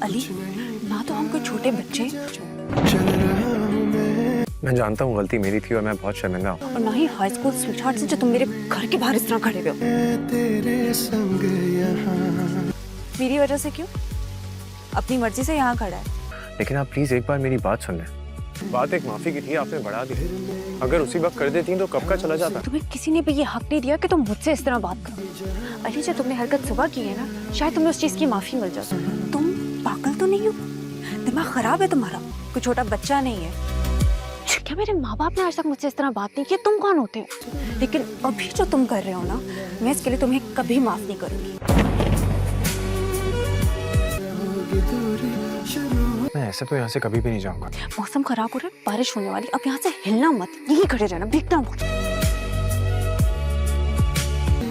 अली, ना तो हम कोई छोटे बच्चे मैं जानता हूँ गलती मेरी थी और मैं बहुत शर्मिंदा हूँ। और ना ही हाई स्कूल स्वीटहार्ट से जो तुम मेरे घर के बाहर इस तरह खड़े हुए हो। मेरी वजह से क्यों? अपनी मर्जी से यहाँ खड़ा है। लेकिन आप प्लीज एक बार मेरी बात सुन लें। बात एक माफी की थी, आपने बढ़ा दी। अगर उसी वक्त कर देती तो कब का चला जाता। तुम्हें किसी ने भी ये हक नहीं दिया कि तुम मुझसे इस तरह बात करो। अली, जो तुमने हरकत सुबह की है ना, शायद तुम्हें उस चीज की माफी मिल जाए। तुम पागल तो नहीं हो? दिमाग खराब है तुम्हारा? कोई छोटा बच्चा नहीं है क्या? मेरे माँ बाप ने आज तक मुझसे इस तरह बात नहीं की। तुम कौन होते हो? लेकिन अभी जो तुम कर रहे हो ना, मैं इसके लिए तुम्हें कभी माफ नहीं करूंगी। मैं ऐसे तो यहाँ से कभी भी नहीं जाऊंगा। मौसम खराब हो रहा है, बारिश होने वाली, अब यहाँ से हिलना मत, यहीं खड़े रहना, भीगना मत।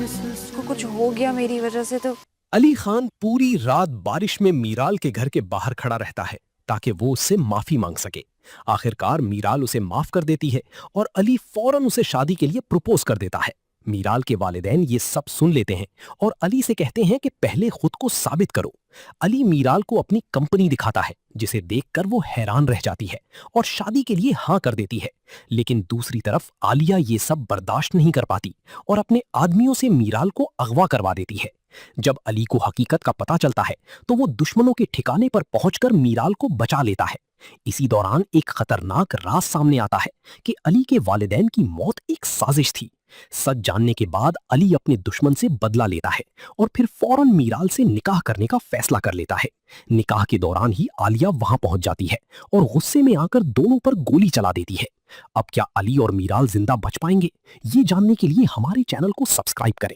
इसको कुछ हो गया मेरी वजह से तो। अली खान पूरी रात बारिश में मीराल के घर के बाहर खड़ा रहता है ताकि वो उससे माफी मांग सके। आखिरकार मीराल उसे माफ कर देती है और अली फौरन उसे शादी के लिए प्रपोज कर देता है। मीराल के वालिदैन ये सब सुन लेते हैं और अली से कहते हैं कि पहले खुद को साबित करो। अली मीराल को अपनी कंपनी दिखाता है, जिसे देखकर वो हैरान रह जाती है और शादी के लिए हाँ कर देती है। लेकिन दूसरी तरफ आलिया ये सब बर्दाश्त नहीं कर पाती और अपने आदमियों से मीराल को अगवा करवा देती है। जब अली को हकीकत का पता चलता है तो वो दुश्मनों के ठिकाने पर पहुंचकर मीराल को बचा लेता है। इसी दौरान एक खतरनाक राज सामने आता है कि अली के वालिदैन की मौत एक साजिश थी। सच जानने के बाद अली अपने दुश्मन से बदला लेता है और फिर फौरन मीराल से निकाह करने का फैसला कर लेता है। निकाह के दौरान ही आलिया वहां पहुंच जाती है और गुस्से में आकर दोनों पर गोली चला देती है। अब क्या अली और मीराल जिंदा बच पाएंगे? ये जानने के लिए हमारे चैनल को सब्सक्राइब करें।